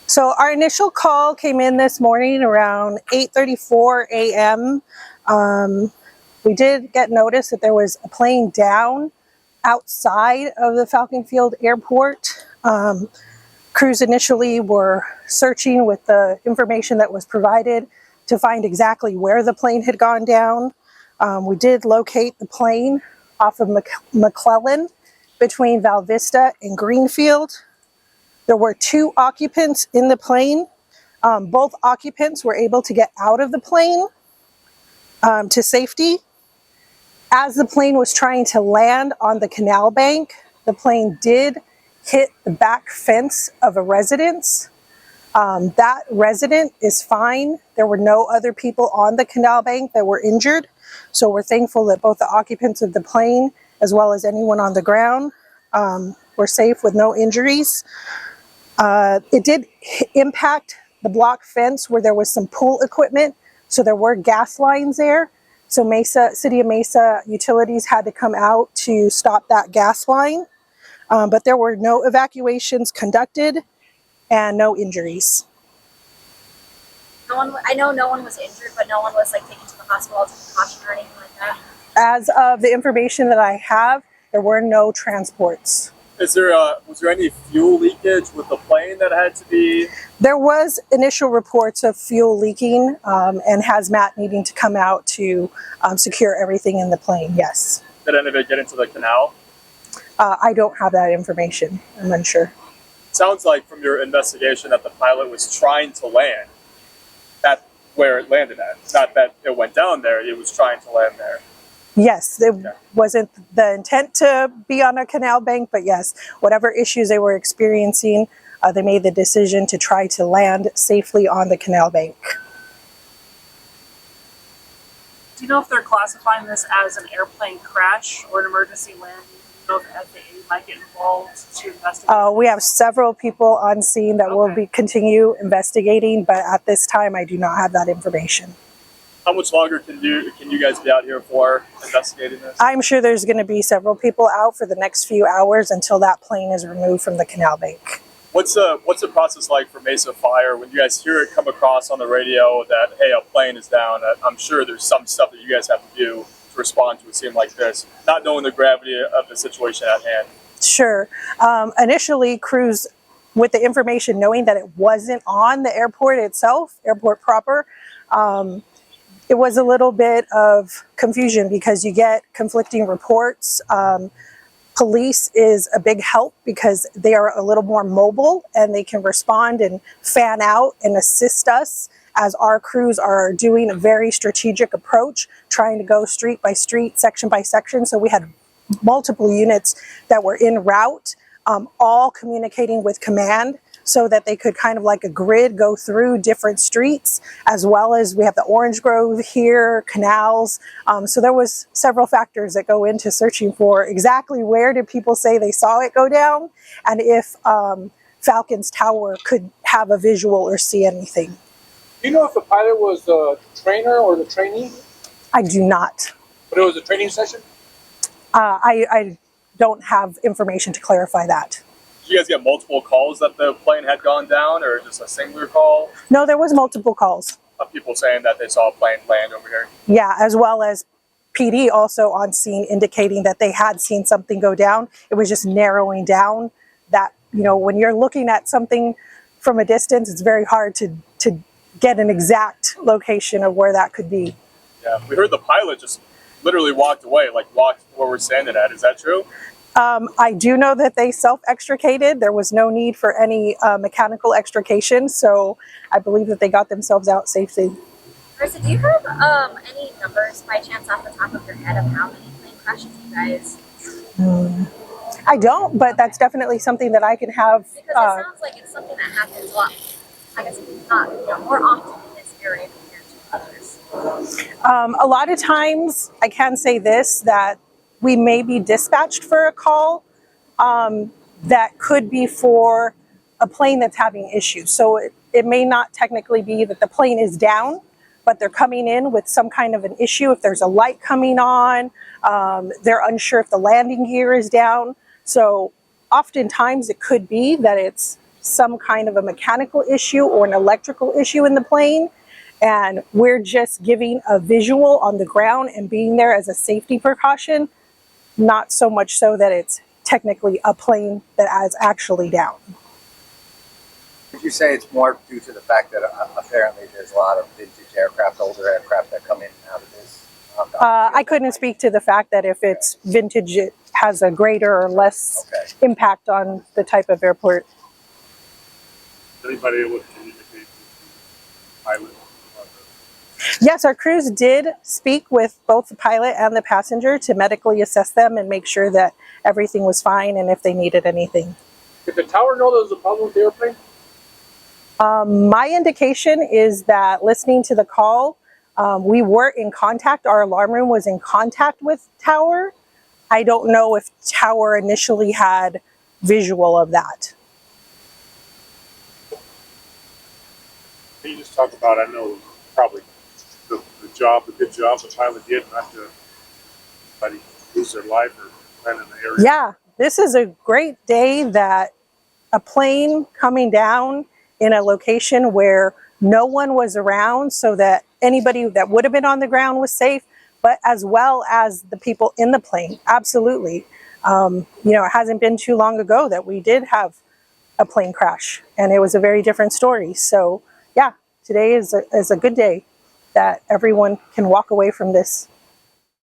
So our initial call came in this morning around 8:34 a.m. We did get notice that there was a plane down outside of the Falcon Field Airport. Crews initially were searching with the information that was provided to find exactly where the plane had gone down. We did locate the plane off of McLellan between Val Vista and Greenfield. There were 2 occupants in the plane. Both occupants were able to get out of the plane to safety. As the plane was trying to land on the canal bank, the plane did hit the back fence of a residence. That resident is fine. There were no other people on the canal bank that were injured. So we're thankful that both the occupants of the plane as well as anyone on the ground were safe with no injuries. It did impact the block fence where there was some pool equipment. So there were gas lines there. So City of Mesa utilities had to come out to stop that gas line. But there were no evacuations conducted and no injuries. I know no one was injured, but no one was taken to the hospital as a precaution or anything like that? As of the information that I have, there were no transports. Was there any fuel leakage with the plane that had to be? There was initial reports of fuel leaking and hazmat needing to come out to secure everything in the plane, yes. Did any of it get into the canal? I don't have that information. I'm unsure. It sounds like from your investigation that the pilot was trying to land at where it landed at. Not that it went down there, it was trying to land there. Yes, it wasn't the intent to be on a canal bank, but yes, whatever issues they were experiencing, they made the decision to try to land safely on the canal bank. Do you know if they're classifying this as an airplane crash or an emergency landing? Do you know if FAA might get involved to investigate? We have several people on scene that will continue investigating, but at this time I do not have that information. How much longer can you guys be out here for investigating this? I'm sure there's going to be several people out for the next few hours until that plane is removed from the canal bank. What's the process like for Mesa Fire when you guys hear it come across on the radio that, hey, a plane is down? I'm sure there's some stuff that you guys have to do to respond to a scene like this, not knowing the gravity of the situation at hand. Sure. Initially, crews, with the information knowing that it wasn't on the airport itself, airport proper, it was a little bit of confusion because you get conflicting reports. Police is a big help because they are a little more mobile and they can respond and fan out and assist us as our crews are doing a very strategic approach, trying to go street by street, section by section. So we had multiple units that were en route, all communicating with command, so that they could kind of like a grid go through different streets, as well as we have the Orange Grove here, canals. So there was several factors that go into searching for exactly where did people say they saw it go down, and if Falcon's Tower could have a visual or see anything. Do you know if the pilot was the trainer or the trainee? I do not. But it was a training session? I don't have information to clarify that. Did you guys get multiple calls that the plane had gone down, or just a singular call? No, there was multiple calls. Of people saying that they saw a plane land over here? Yeah, as well as PD also on scene indicating that they had seen something go down. It was just narrowing down that, when you're looking at something from a distance, it's very hard to get an exact location of where that could be. Yeah, we heard the pilot just literally walked away, walked where we're standing at. Is that true? I do know that they self-extricated. There was no need for any mechanical extrication, so I believe that they got themselves out safely. Marissa, do you have any numbers by chance off the top of your head of how many plane crashes you guys? I don't, but that's definitely something that I can have. Because it sounds like it's something that happens a lot, I guess not, more often in this area compared to others. A lot of times, I can say this, that we may be dispatched for a call that could be for a plane that's having issues. So it may not technically be that the plane is down, but they're coming in with some kind of an issue. If there's a light coming on, they're unsure if the landing gear is down. So oftentimes it could be that it's some kind of a mechanical issue or an electrical issue in the plane. And we're just giving a visual on the ground and being there as a safety precaution, not so much so that it's technically a plane that is actually down. Would you say it's more due to the fact that apparently there's a lot of vintage aircraft, older aircraft that come in and out of this? I couldn't speak to the fact that if it's vintage, it has a greater or less impact on the type of airport. Anybody able to communicate with the pilot? Yes, our crews did speak with both the pilot and the passenger to medically assess them and make sure that everything was fine and if they needed anything. Did the tower know there was a problem with the airplane? My indication is that listening to the call, we were in contact. Our alarm room was in contact with Tower. I don't know if Tower initially had visual of that. Can you just talk about, I know probably the good job the pilot did not to anybody lose their life or land in the area? Yeah, this is a great day that a plane coming down in a location where no one was around so that anybody that would have been on the ground was safe, but as well as the people in the plane. Absolutely. You know, it hasn't been too long ago that we did have a plane crash and it was a very different story. So yeah, today is a good day that everyone can walk away from this